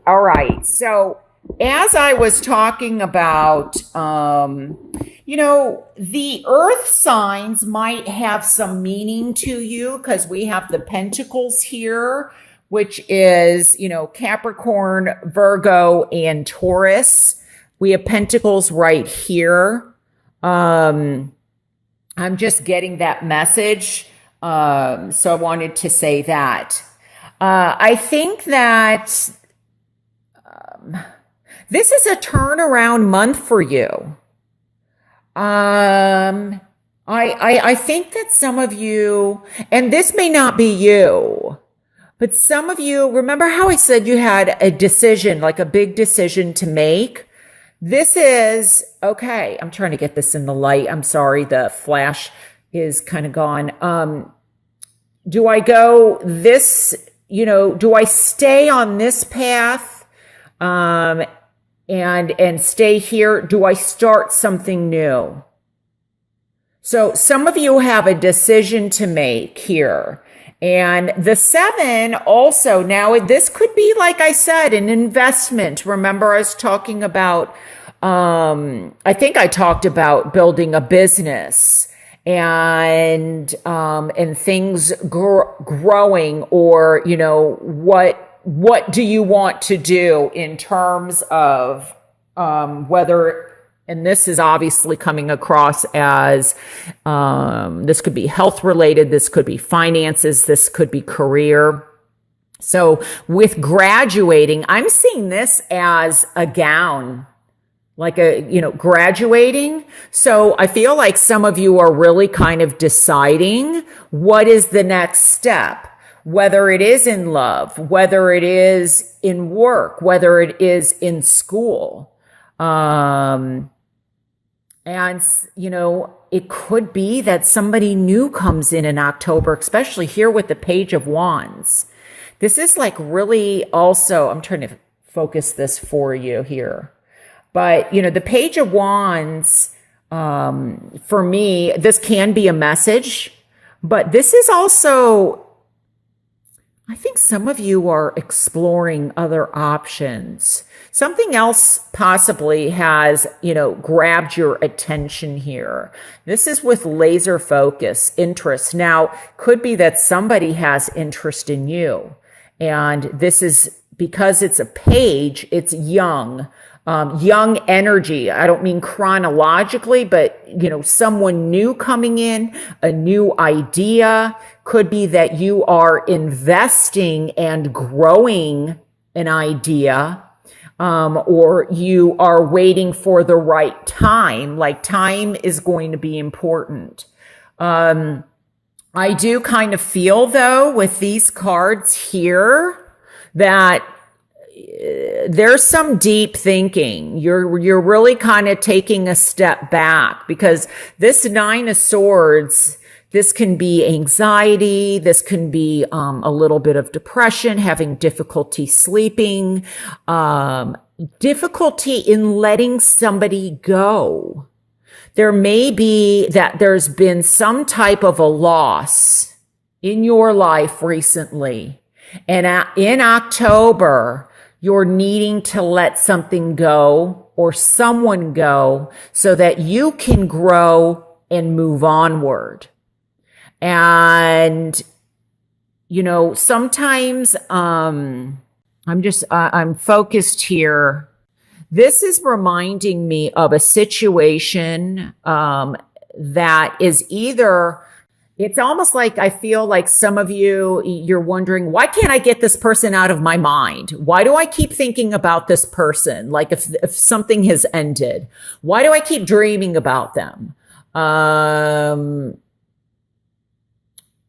All right. So, as I was talking about, the earth signs might have some meaning to you because we have the pentacles here, which is, Capricorn, Virgo, and Taurus. We have pentacles right here. I'm just getting that message. So I wanted to say that. I think that this is a turnaround month for you. I think that some of you, and this may not be you, but some of you, remember how I said you had a decision, like a big decision to make? This is, okay, I'm trying to get this in the light. I'm sorry, the flash is kind of gone. Do I go this, do I stay on this path? And stay here? Do I start something new? So some of you have a decision to make here. And the 7 also, now this could be, like I said, an investment. Remember I was talking about, I think I talked about building a business and things growing, or, what do you want to do in terms of whether, and this is obviously coming across as this could be health related, this could be finances, this could be career. So with graduating, I'm seeing this as a gown, like graduating. So I feel like some of you are really kind of deciding what is the next step. Whether it is in love, whether it is in work, whether it is in school. And, it could be that somebody new comes in October, especially here with the Page of Wands. This is like really also, I'm trying to focus this for you here. But, the Page of Wands, for me, this can be a message, but this is also, I think some of you are exploring other options. Something else possibly has, grabbed your attention here. This is with laser focus, interest. Now, could be that somebody has interest in you. And this is because it's a page, it's young energy. I don't mean chronologically, but, someone new coming in, a new idea. Could be that you are investing and growing an idea, or you are waiting for the right time. Like time is going to be important. I do kind of feel though with these cards here that there's some deep thinking. You're really kind of taking a step back, because this 9 of Swords, this can be anxiety. This can be a little bit of depression, having difficulty sleeping, difficulty in letting somebody go. There may be that there's been some type of a loss in your life recently. And in October, you're needing to let something go or someone go so that you can grow and move onward. And, sometimes, I'm focused here. This is reminding me of a situation, that is either, it's almost like I feel like some of you're wondering, why can't I get this person out of my mind? Why do I keep thinking about this person? Like if something has ended, why do I keep dreaming about them?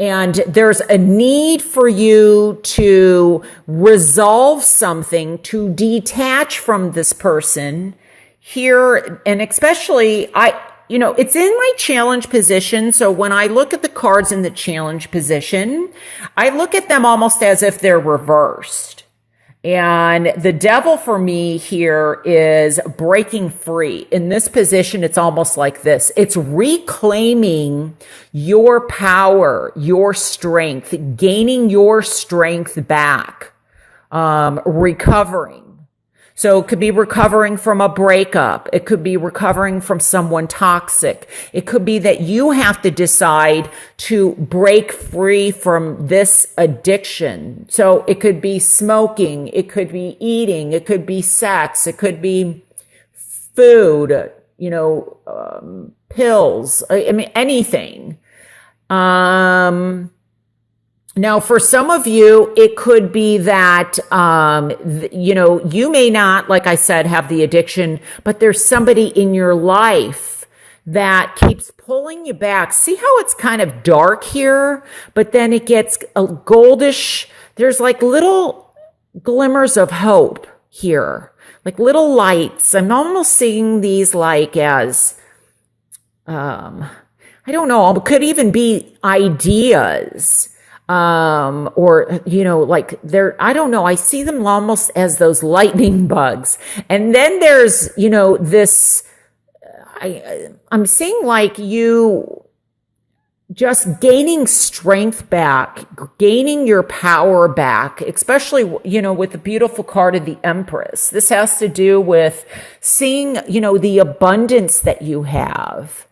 And there's a need for you to resolve something, to detach from this person here. And especially, it's in my challenge position. So when I look at the cards in the challenge position, I look at them almost as if they're reversed. And the devil for me here is breaking free. In this position, it's almost like this. It's reclaiming your power, your strength, gaining your strength back. recovering. So it could be recovering from a breakup. It could be recovering from someone toxic. It could be that you have to decide to break free from this addiction. So it could be smoking. It could be eating. It could be sex. It could be food, pills. I mean, anything. Now, for some of you, it could be that, you may not, like I said, have the addiction, but there's somebody in your life that keeps pulling you back. See how it's kind of dark here, but then it gets a goldish. There's like little glimmers of hope here, like little lights. I'm almost seeing these like as, I don't know, it could even be ideas. Like I don't know, I see them almost as those lightning bugs. And then there's, this, I'm seeing like you just gaining strength back, gaining your power back, especially, with the beautiful card of the Empress. This has to do with seeing, the abundance that you have,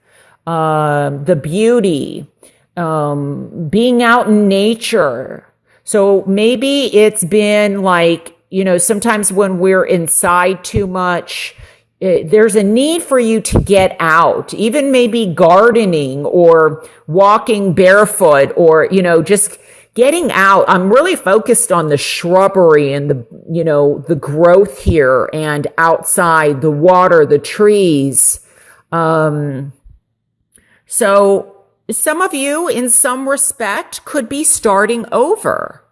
the beauty, being out in nature. So maybe it's been like, sometimes when we're inside too much, there's a need for you to get out, even maybe gardening or walking barefoot or, just getting out. I'm really focused on the shrubbery and the growth here and outside, the water, the trees. So some of you, in some respect, could be starting over.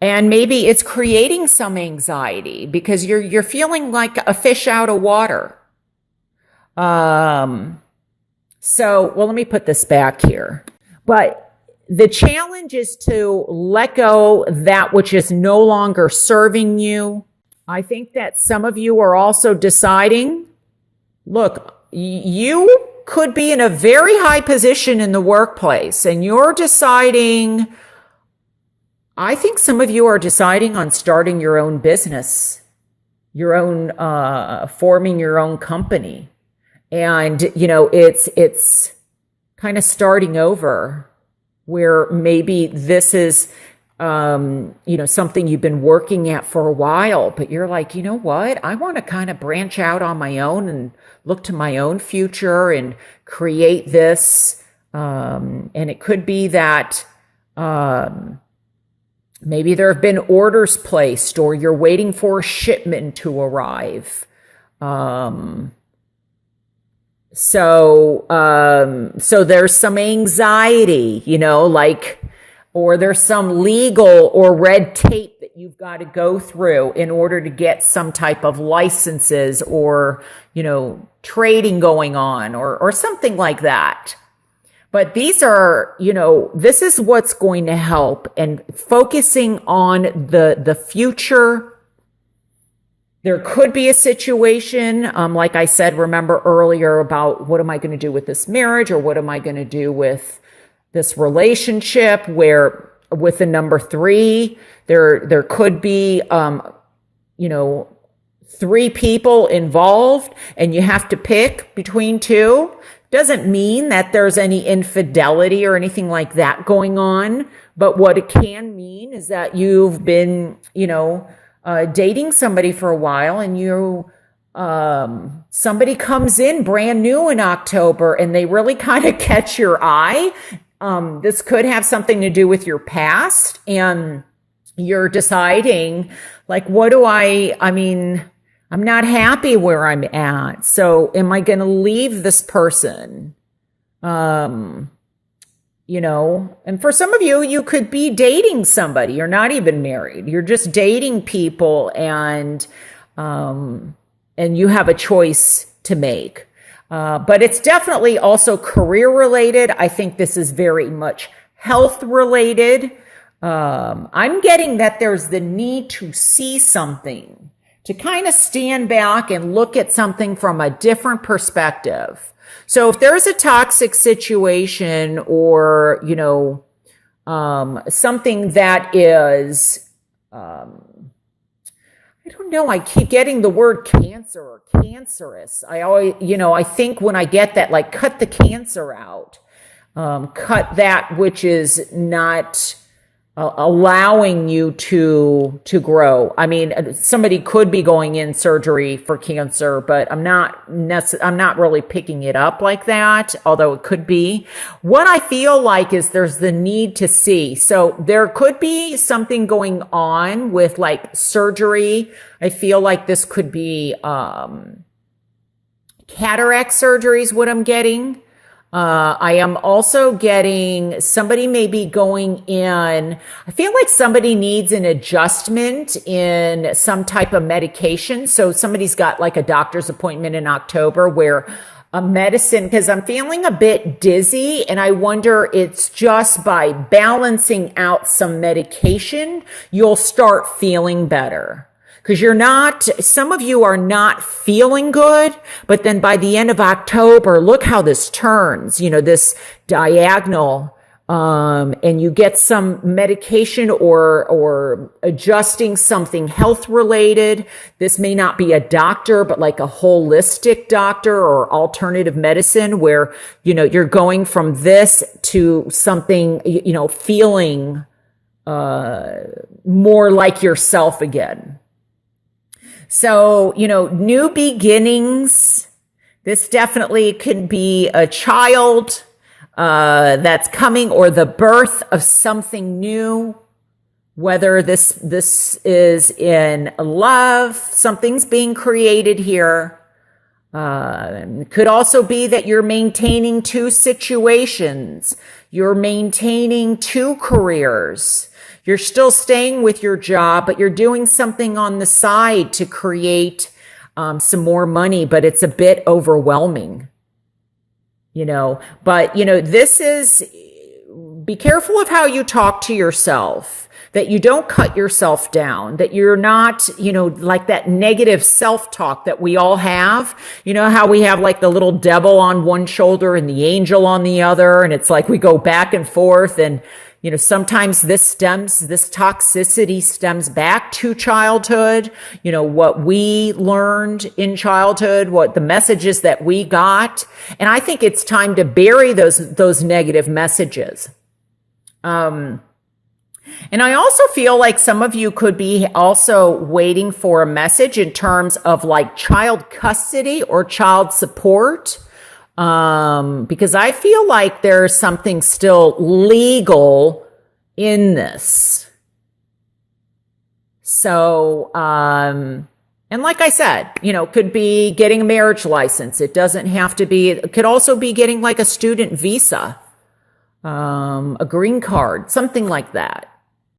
And maybe it's creating some anxiety because you're feeling like a fish out of water. Let me put this back here. But the challenge is to let go that which is no longer serving you. I think that some of you are also deciding, look, you could be in a very high position in the workplace and you're deciding, I think some of you are deciding on starting your own business, your own, forming your own company. And, it's kind of starting over where maybe this is, something you've been working at for a while, but you're like, you know what? I want to kind of branch out on my own and look to my own future and create this. And it could be that, maybe there have been orders placed or you're waiting for a shipment to arrive. So there's some anxiety, or there's some legal or red tape that you've got to go through in order to get some type of licenses or, trading going on or something like that. But these are, this is what's going to help, and focusing on the future. There could be a situation, like I said, remember earlier about what am I going to do with this marriage or what am I going to do with this relationship where with the number 3, there could be, 3 people involved and you have to pick between 2. Doesn't mean that there's any infidelity or anything like that going on. But what it can mean is that you've been, dating somebody for a while and somebody comes in brand new in October and they really kind of catch your eye. This could have something to do with your past and you're deciding like, I'm not happy where I'm at. So am I going to leave this person? And for some of you, you could be dating somebody. You're not even married. You're just dating people and you have a choice to make. But it's definitely also career related. I think this is very much health related. I'm getting that there's the need to see something, to kind of stand back and look at something from a different perspective. So if there's a toxic situation or, something that is, know. I keep getting the word cancer or cancerous. I always, I think when I get that, like, cut the cancer out, cut that which is not allowing you to grow. I mean, somebody could be going in surgery for cancer, but I'm not really picking it up like that, although it could be. What I feel like is there's the need to see. So there could be something going on with like surgery. I feel like this could be cataract surgery is what I'm getting. I am also getting somebody may be going in. I feel like somebody needs an adjustment in some type of medication. So somebody's got like a doctor's appointment in October where a medicine, because I'm feeling a bit dizzy, and I wonder it's just by balancing out some medication, you'll start feeling better. Because some of you are not feeling good, but then by the end of October, look how this turns, this diagonal, and you get some medication or adjusting something health related. This may not be a doctor, but like a holistic doctor or alternative medicine where, you're going from this to something, feeling, more like yourself again. So, new beginnings. This definitely can be a child that's coming, or the birth of something new. Whether this is in love, something's being created here. It could also be that you're maintaining two situations. You're maintaining two careers. You're still staying with your job, but you're doing something on the side to create some more money, but it's a bit overwhelming, But, this is, be careful of how you talk to yourself, that you don't cut yourself down, that you're not, like that negative self-talk that we all have. How we have like the little devil on one shoulder and the angel on the other, and it's like we go back and forth, and sometimes this toxicity stems back to childhood, what we learned in childhood, what the messages that we got. And I think it's time to bury those negative messages. And I also feel like some of you could be also waiting for a message in terms of like child custody or child support. Because I feel like there's something still legal in this. So, and like I said, could be getting a marriage license. It doesn't have to be, it could also be getting like a student visa, a green card, something like that.